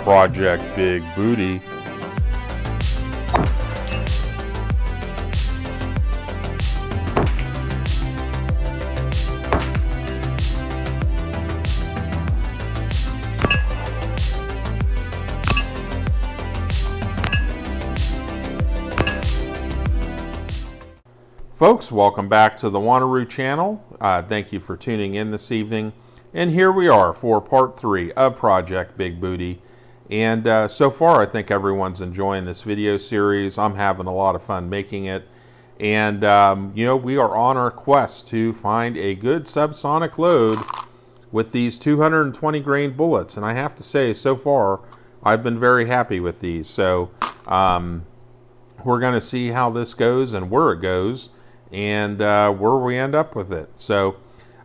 Project Big Booty. Folks, welcome back to the Wanneroo channel. Thank you for tuning in this evening. And here we are for part 3 of Project Big Booty. And so far, I think everyone's enjoying this video series. I'm having a lot of fun making it. And, we are on our quest to find a good subsonic load with these 220 grain bullets. And I have to say, so far, I've been very happy with these. So we're going to see how this goes and where it goes, and where we end up with it. So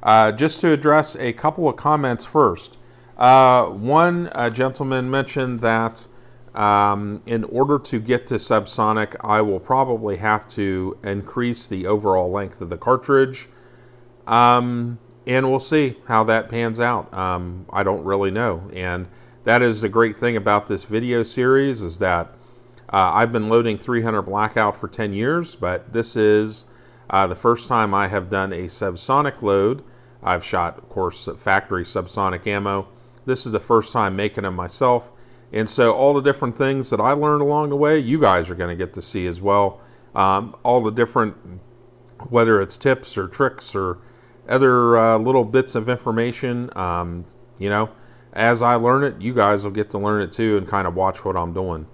just to address a couple of comments first. One gentleman mentioned that in order to get to subsonic, I will probably have to increase the overall length of the cartridge. And we'll see how that pans out. I don't really know. And that is the great thing about this video series, is that I've been loading 300 Blackout for 10 years, but this is the first time I have done a subsonic load. I've shot, of course, factory subsonic ammo. This is the first time making them myself. And so all the different things that I learned along the way, you guys are going to get to see as well. All the different, whether it's tips or tricks or other little bits of information, as I learn it, you guys will get to learn it too and kind of watch what I'm doing.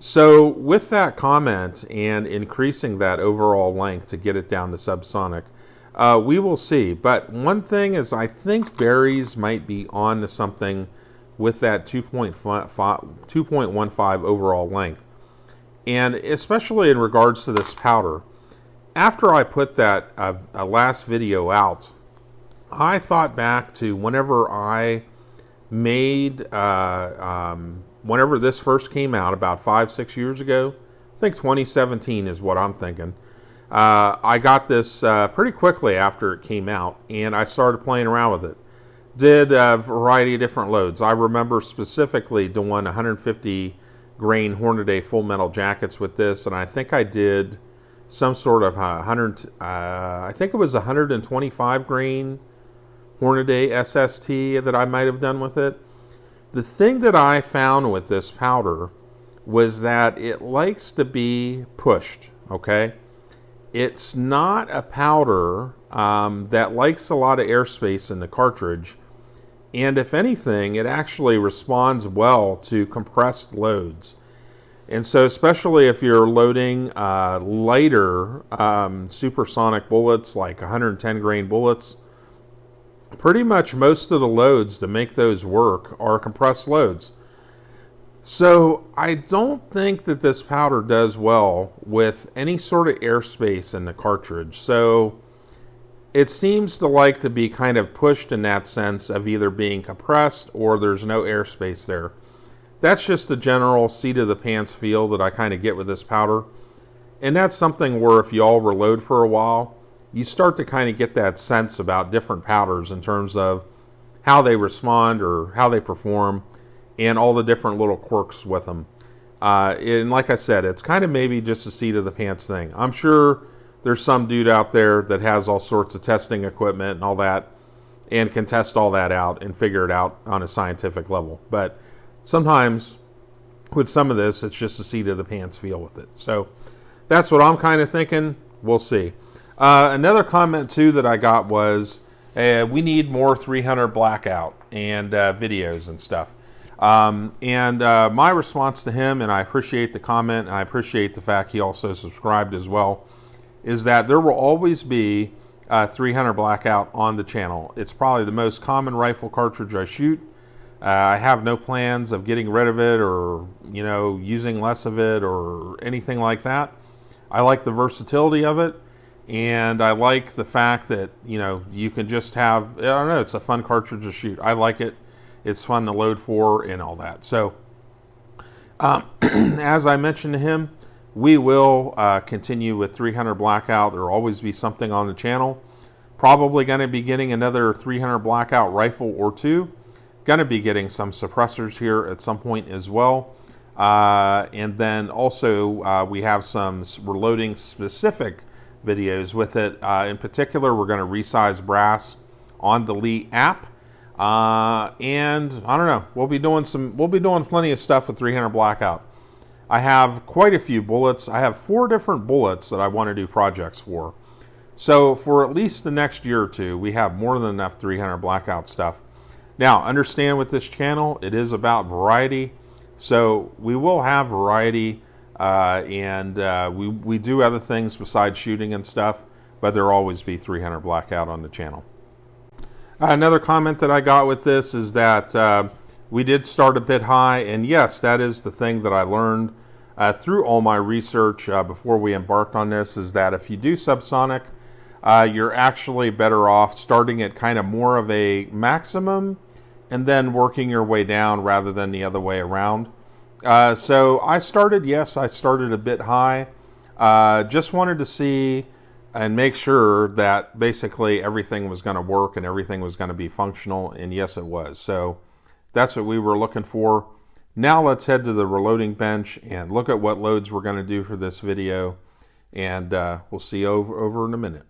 So with that comment and increasing that overall length to get it down to subsonic, we will see. But one thing is, I think Barry's might be on to something with that 2.15 overall length. And especially in regards to this powder. After I put that last video out, I thought back to whenever I made, whenever this first came out about 5-6 years ago. I think 2017 is what I'm thinking. I got this pretty quickly after it came out, and I started playing around with it. Did a variety of different loads. I remember specifically doing 150 grain Hornady full metal jackets with this, and I think I did some sort of I think it was 125 grain Hornady SST that I might have done with it. The thing that I found with this powder was that it likes to be pushed, okay? It's not a powder that likes a lot of airspace in the cartridge, and if anything, it actually responds well to compressed loads. And so especially if you're loading lighter supersonic bullets, like 110 grain bullets, pretty much most of the loads to make those work are compressed loads. So I don't think that this powder does well with any sort of airspace in the cartridge. So it seems to like to be kind of pushed in that sense of either being compressed or there's no airspace there. That's just the general seat of the pants feel that I kind of get with this powder. And that's something where if you all reload for a while, you start to kind of get that sense about different powders in terms of how they respond or how they perform and all the different little quirks with them. And like I said, it's kind of maybe just a seat of the pants thing. I'm sure there's some dude out there that has all sorts of testing equipment and all that and can test all that out and figure it out on a scientific level. But sometimes with some of this, it's just a seat of the pants feel with it. So that's what I'm kind of thinking. We'll see. Another comment too that I got was we need more 300 Blackout and videos and stuff. My response to him, and I appreciate the comment, and I appreciate the fact he also subscribed as well, is that there will always be 300 Blackout on the channel. It's probably the most common rifle cartridge I shoot. I have no plans of getting rid of it or, using less of it or anything like that. I like the versatility of it. And I like the fact that, you can just have, I don't know, it's a fun cartridge to shoot. I like it. It's fun to load for and all that. So, as I mentioned to him, we will continue with 300 Blackout. There will always be something on the channel. Probably going to be getting another 300 Blackout rifle or two. going to be getting some suppressors here at some point as well. And then also we have some reloading specific videos with it. In particular, we're going to resize brass on the Lee app. And I don't know, we'll be doing plenty of stuff with 300 Blackout. I have quite a few bullets. I have 4 different bullets that I want to do projects for. So for at least the next year or two, we have more than enough 300 Blackout stuff. Now, understand with this channel, it is about variety. So we will have variety, and we do other things besides shooting and stuff, but there'll always be 300 Blackout on the channel. Another comment that I got with this is that we did start a bit high, and yes, that is the thing that I learned through all my research before we embarked on this, is that if you do subsonic, you're actually better off starting at kind of more of a maximum and then working your way down rather than the other way around. So I started a bit high. Just wanted to see and make sure that basically everything was going to work and everything was going to be functional, and yes, it was. So that's what we were looking for. Now let's head to the reloading bench and look at what loads we're going to do for this video, and we'll see you over in a minute.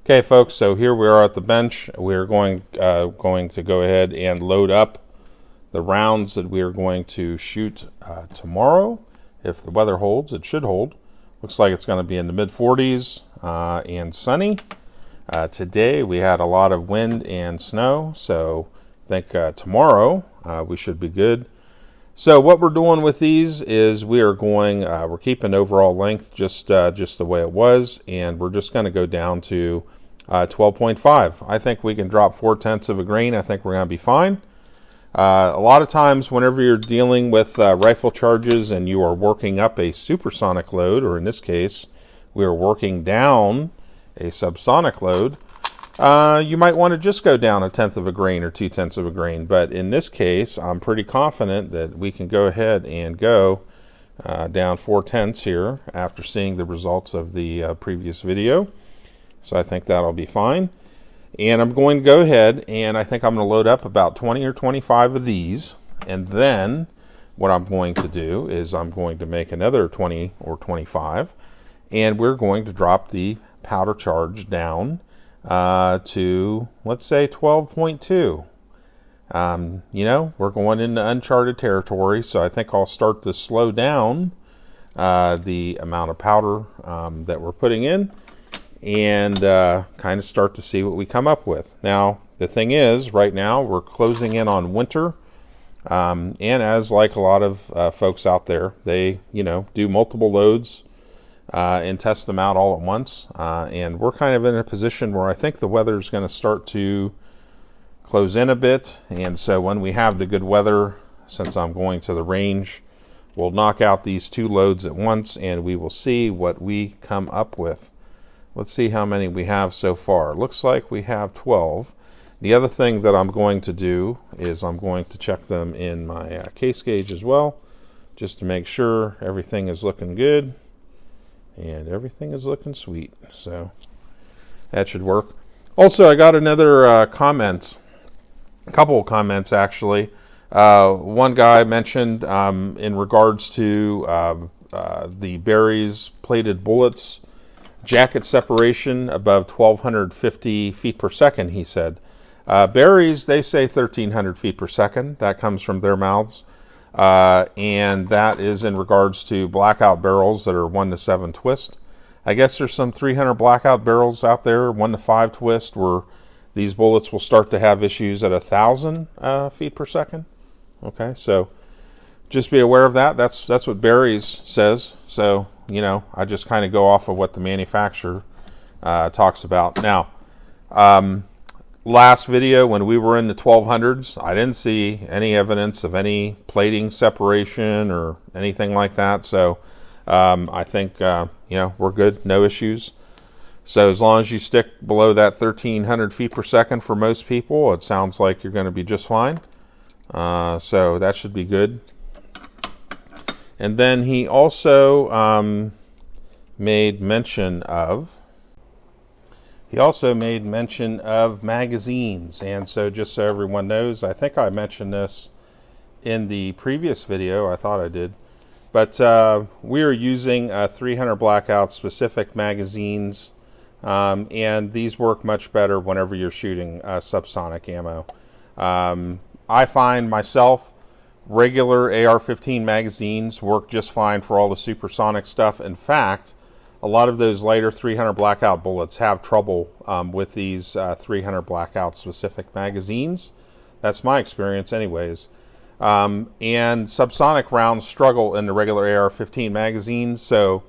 Okay, folks, so here we are at the bench. We're going to go ahead and load up the rounds that we are going to shoot tomorrow. If the weather holds, it should hold. Looks like it's going to be in the mid-40s and sunny. Today we had a lot of wind and snow, so I think tomorrow we should be good. So what we're doing with these is we're keeping overall length just the way it was, and we're just going to go down to 12.5. I think we can drop 0.4 of a grain. I think we're going to be fine. A lot of times whenever you're dealing with rifle charges and you are working up a supersonic load, or in this case we are working down a subsonic load, you might want to just go down 1/10 of a grain or 2/10 of a grain. But in this case, I'm pretty confident that we can go ahead and go down 0.4 here after seeing the results of the previous video. So I think that'll be fine. And I'm going to go ahead and I think I'm going to load up about 20 or 25 of these. And then what I'm going to do is I'm going to make another 20 or 25. And we're going to drop the powder charge down to, let's say, 12.2. We're going into uncharted territory. So I think I'll start to slow down the amount of powder that we're putting in, and kind of start to see what we come up with. Now, the thing is, right now, we're closing in on winter, and as like a lot of folks out there, they, do multiple loads and test them out all at once, and we're kind of in a position where I think the weather is going to start to close in a bit, and so when we have the good weather, since I'm going to the range, we'll knock out these 2 loads at once, and we will see what we come up with. Let's see how many we have so far. Looks like we have 12. The other thing that I'm going to do is I'm going to check them in my case gauge as well, just to make sure everything is looking good. And everything is looking sweet. So that should work. Also, I got another comment, a couple of comments actually. One guy mentioned in regards to the Berry's plated bullets, jacket separation above 1,250 feet per second, he said. Berry's, they say 1,300 feet per second. That comes from their mouths. And that is in regards to Blackout barrels that are 1-7 twist. I guess there's some 300 Blackout barrels out there, 1-5 twist, where these bullets will start to have issues at 1,000 feet per second. Okay, so just be aware of that. That's what Berry's says. So, I just kind of go off of what the manufacturer talks about. Now, last video when we were in the 1200s, I didn't see any evidence of any plating separation or anything like that. So I think, we're good, no issues. So as long as you stick below that 1,300 feet per second for most people, it sounds like you're going to be just fine. So that should be good. And then he also made mention of He also made mention of magazines, and so just so everyone knows, I think I mentioned this in the previous video. I thought I did. But we are using 300 Blackout specific magazines, and these work much better whenever you're shooting subsonic ammo. I find myself regular AR-15 magazines work just fine for all the supersonic stuff. In fact, a lot of those lighter 300 Blackout bullets have trouble with these 300 Blackout specific magazines. That's my experience anyways. And subsonic rounds struggle in the regular AR-15 magazines, so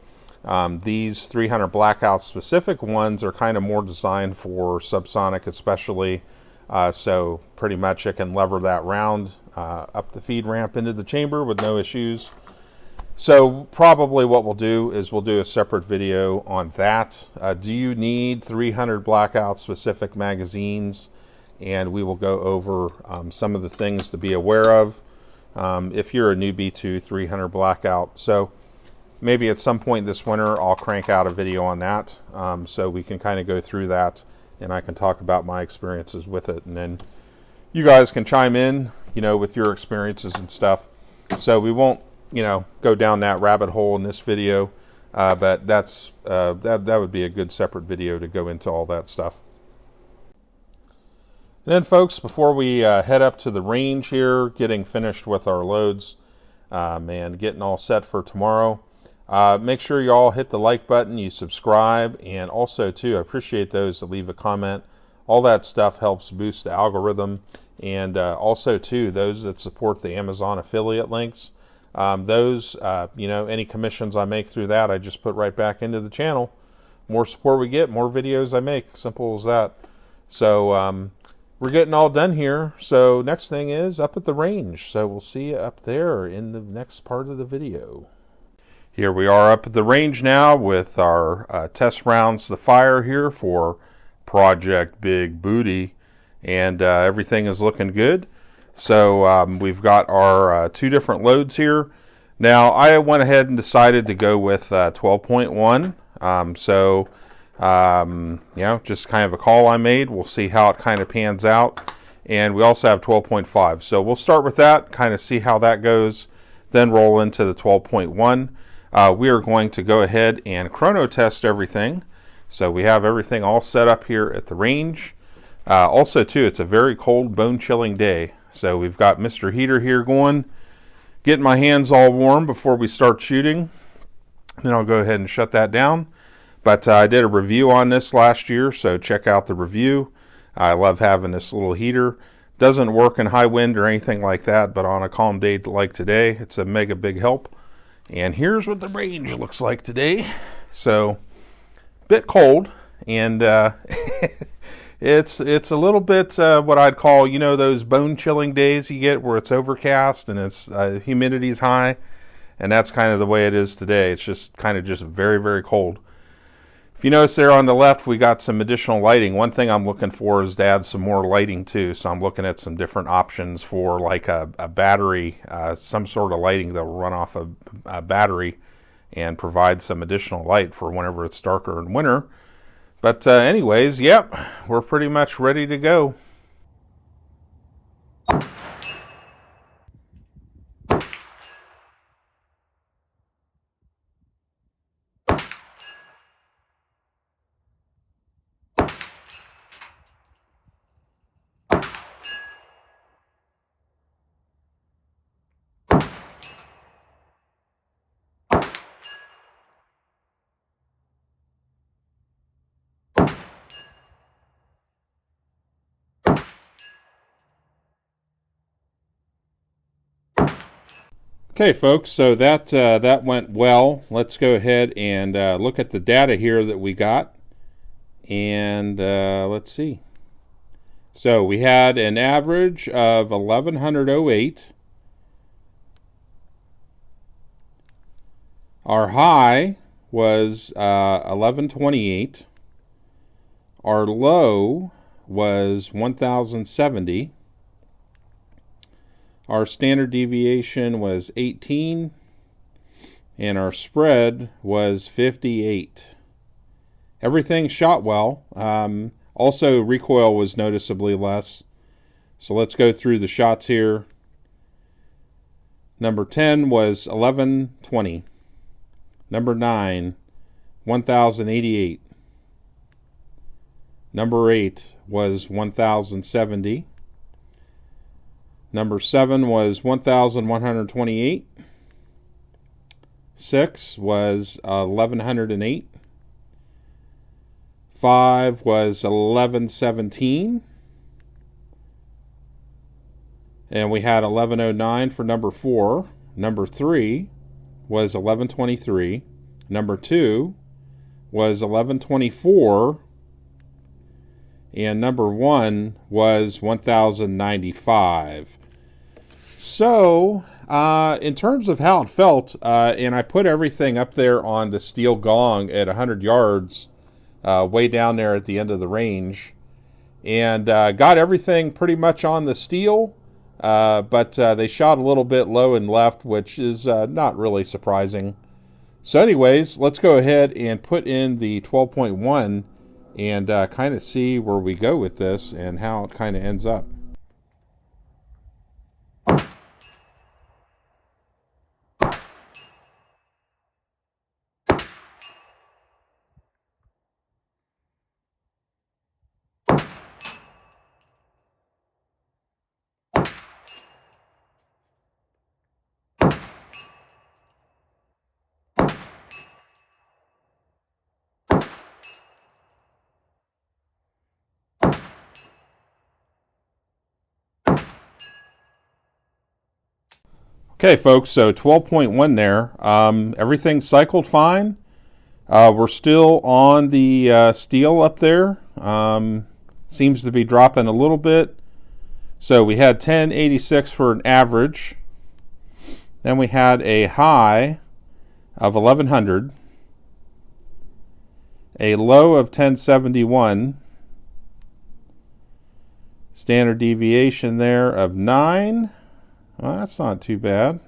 these 300 Blackout specific ones are kind of more designed for subsonic especially, so pretty much it can lever that round up the feed ramp into the chamber with no issues. So probably what we'll do is we'll do a separate video on that. Do you need 300 Blackout specific magazines? And we will go over some of the things to be aware of if you're a newbie to 300 Blackout. So maybe at some point this winter I'll crank out a video on that, so we can kind of go through that and I can talk about my experiences with it, and then you guys can chime in, you know, with your experiences and stuff. So we won't, you know, go down that rabbit hole in this video, but that's that would be a good separate video to go into all that stuff. And then, folks, before we head up to the range here, getting finished with our loads and getting all set for tomorrow, make sure you all hit the like button, you subscribe, and also too, I appreciate those that leave a comment. All that stuff helps boost the algorithm, and also too, those that support the Amazon affiliate links. Those, you know, any commissions I make through that, I just put right back into the channel. More support we get, more videos I make. Simple as that. So we're getting all done here. So next thing is up at the range. So we'll see you up there in the next part of the video. Here we are up at the range now with our test rounds to fire here for Project Big Booty. And everything is looking good. So we've got our two different loads here. Now I went ahead and decided to go with 12.1. You know, just kind of a call I made. We'll see how it kind of pans out. And we also have 12.5. So we'll start with that, kind of see how that goes, then roll into the 12.1. We are going to go ahead and chrono test everything. So we have everything all set up here at the range. Also too, it's a very cold, bone-chilling day. So we've got Mr. Heater here going, getting my hands all warm before we start shooting. Then I'll go ahead and shut that down. But I did a review on this last year, so check out the review. I love having this little heater. Doesn't work in high wind or anything like that, but on a calm day like today, it's a mega big help. And here's what the range looks like today. So, bit cold, and It's a little bit what I'd call, you know, those bone-chilling days you get where it's overcast and it's humidity's high, and that's kind of the way it is today. It's just kind of just very, very cold. If you notice there on the left, we got some additional lighting. One thing I'm looking for is to add some more lighting too, so I'm looking at some different options for like a battery, some sort of lighting that will run off a battery and provide some additional light for whenever it's darker in winter. But anyways, yep, we're pretty much ready to go. Okay, folks, so that went well. Let's go ahead and look at the data here that we got. And let's see. So we had an average of 1108. Our high was 1128. Our low was 1070. Our standard deviation was 18, and our spread was 58. everything shot well. Also, recoil was noticeably less. So let's go through the shots here. Number 10 was 1120. Number 9, 1088. Number 8 was 1070. Number 7 was 1128. 6 was 1108. 5 was 1117. And we had 1109 for number 4. Number 3 was 1123. Number 2 was 1124. And number 1 was 1095. So, in terms of how it felt, and I put everything up there on the steel gong at 100 yards, way down there at the end of the range, and got everything pretty much on the steel, but they shot a little bit low and left, which is not really surprising. So anyways, let's go ahead and put in the 12.1 and kind of see where we go with this and how it kind of ends up. Okay, folks, so 12.1 there. Everything cycled fine. We're still on the steel up there. Seems to be dropping a little bit. So we had 1086 for an average. Then we had a high of 1100. A low of 1071. Standard deviation there of 9. Well, that's not too bad.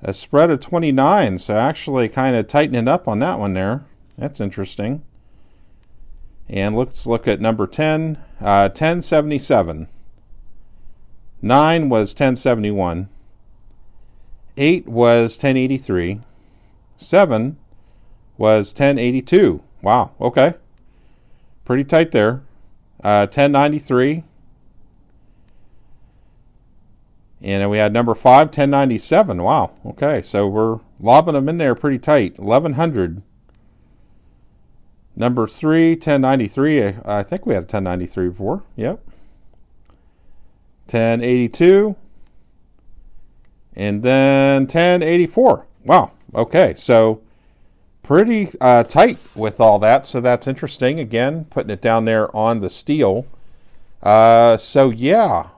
A spread of 29, so actually kind of tightening up on that one there. That's interesting. And let's look at number 10, 1077. 9 was 1071. 8 was 1083. 7 was 1082. Wow, okay. Pretty tight there. 1093. And then we had number 5, 1097. Wow. Okay, so we're lobbing them in there pretty tight. 1100. Number 3, 1093. I think we had a 1093 before. Yep. 1082. And then 1084. Wow. Okay, so pretty tight with all that. So that's interesting. Again, putting it down there on the steel. So yeah,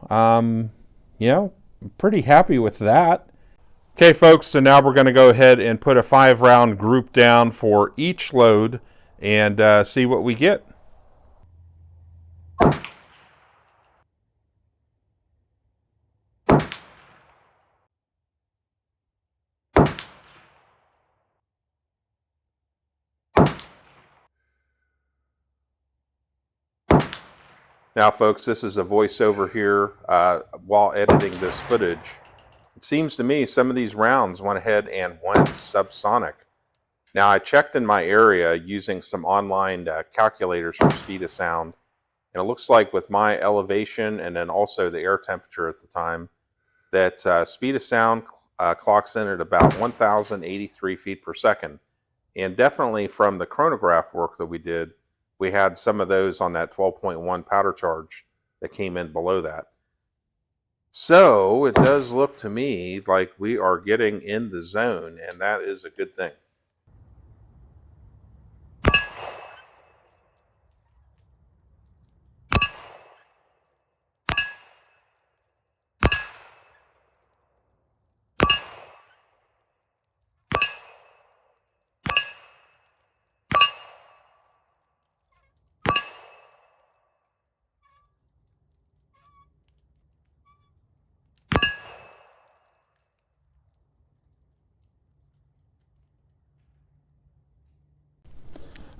you know, pretty happy with that. Okay, folks, so now we're going to go ahead and put a 5-round group down for each load and see what we get. Now, folks, this is a voiceover here while editing this footage. It seems to me some of these rounds went ahead and went subsonic. Now, I checked in my area using some online calculators for speed of sound, and it looks like with my elevation and then also the air temperature at the time, that speed of sound clocks in at about 1,083 feet per second. And definitely from the chronograph work that we did, we had some of those on that 12.1 powder charge that came in below that. So it does look to me like we are getting in the zone, and that is a good thing.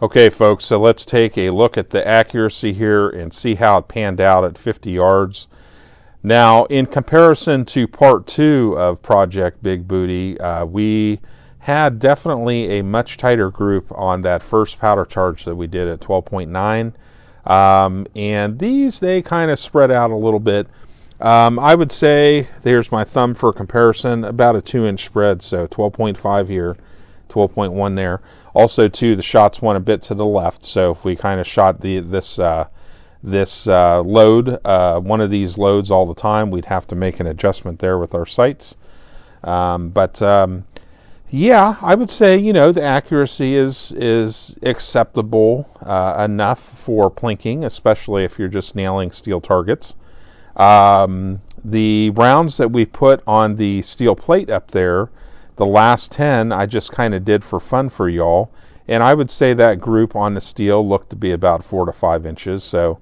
Okay, folks, so let's take a look at the accuracy here and see how it panned out at 50 yards. Now, in comparison to part 2 of Project Big Booty, we had definitely a much tighter group on that first powder charge that we did at 12.9. And these, they kind of spread out a little bit. I would say, there's my thumb for comparison, about a 2-inch spread, so 12.5 here, 12.1 there. Also, too, the shots went a bit to the left, so if we kind of shot this load, one of these loads all the time, we'd have to make an adjustment there with our sights. Yeah, I would say, the accuracy is acceptable enough for plinking, especially if you're just nailing steel targets. The rounds that we put on the steel plate up there, the last 10, I just kind of did for fun for y'all. And I would say that group on the steel looked to be about 4 to 5 inches. So,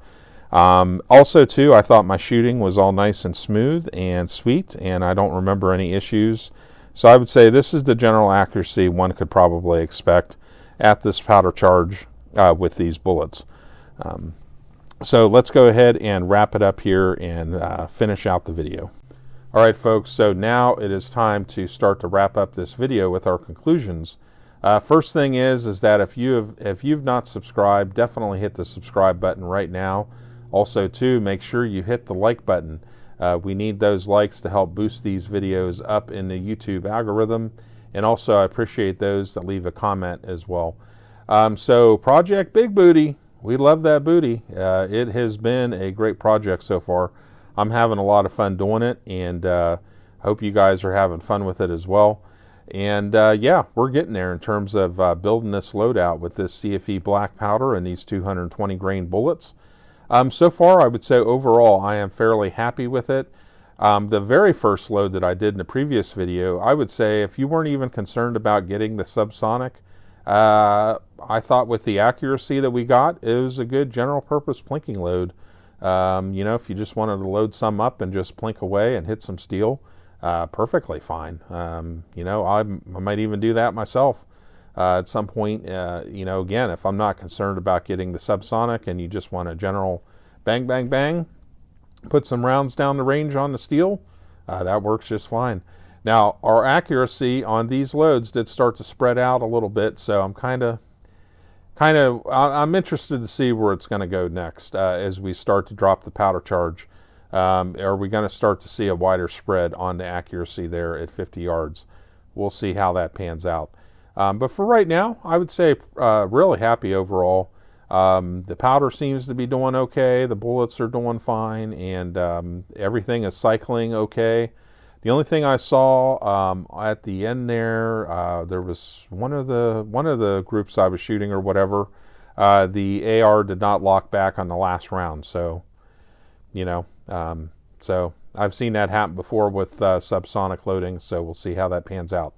also, too, I thought my shooting was all nice and smooth and sweet, and I don't remember any issues. So I would say this is the general accuracy one could probably expect at this powder charge with these bullets. So let's go ahead and wrap it up here and finish out the video. All right, folks, so now it is time to start to wrap up this video with our conclusions. First thing is that if you've not subscribed, definitely hit the subscribe button right now. Also, too, make sure you hit the like button. We need those likes to help boost these videos up in the YouTube algorithm. And also, I appreciate those that leave a comment as well. So, Project Big Booty, we love that booty. It has been a great project so far. I'm having a lot of fun doing it, and hope you guys are having fun with it as well. And yeah, we're getting there in terms of building this loadout with this CFE black powder and these 220 grain bullets. So far, I would say overall, I am fairly happy with it. The very first load that I did in the previous video, I would say if you weren't even concerned about getting the Subsonic, I thought with the accuracy that we got, it was a good general purpose plinking load. If you just wanted to load some up and just plink away and hit some steel, perfectly fine. I might even do that myself at some point. Again, if I'm not concerned about getting the Subsonic and you just want a general bang, bang, bang, put some rounds down the range on the steel, that works just fine. Now, our accuracy on these loads did start to spread out a little bit, so I'm interested to see where it's going to go next as we start to drop the powder charge. Are we going to start to see a wider spread on the accuracy there at 50 yards? We'll see how that pans out. But for right now, I would say really happy overall. The powder seems to be doing okay. The bullets are doing fine, and everything is cycling okay. The only thing I saw at the end there, there was one of the groups I was shooting or whatever. The AR did not lock back on the last round, so so I've seen that happen before with subsonic loading. So we'll see how that pans out.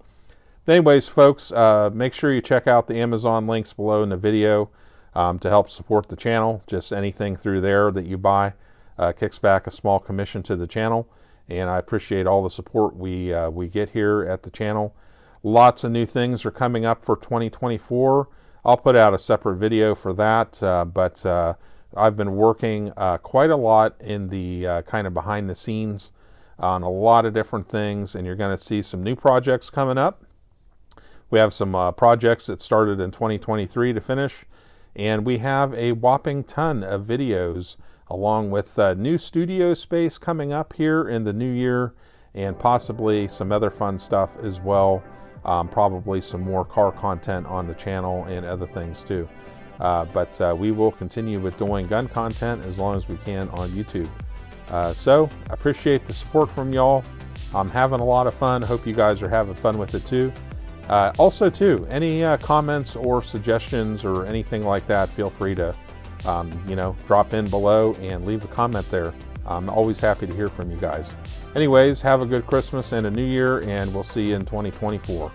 But anyways, folks, make sure you check out the Amazon links below in the video to help support the channel. Just anything through there that you buy kicks back a small commission to the channel. And I appreciate all the support we get here at the channel. Lots of new things are coming up for 2024. I'll put out a separate video for that, but I've been working quite a lot in the kind of behind the scenes on a lot of different things, and you're going to see some new projects coming up. We have some projects that started in 2023 to finish, and we have a whopping ton of videos along with new studio space coming up here in the new year, and possibly some other fun stuff as well. Probably some more car content on the channel and other things too. But we will continue with doing gun content as long as we can on YouTube. So appreciate the support from y'all. I'm having a lot of fun. Hope you guys are having fun with it too. Also too, any comments or suggestions or anything like that, feel free to drop in below and leave a comment there. I'm always happy to hear from you guys. Anyways, have a good Christmas and a new year, and we'll see you in 2024.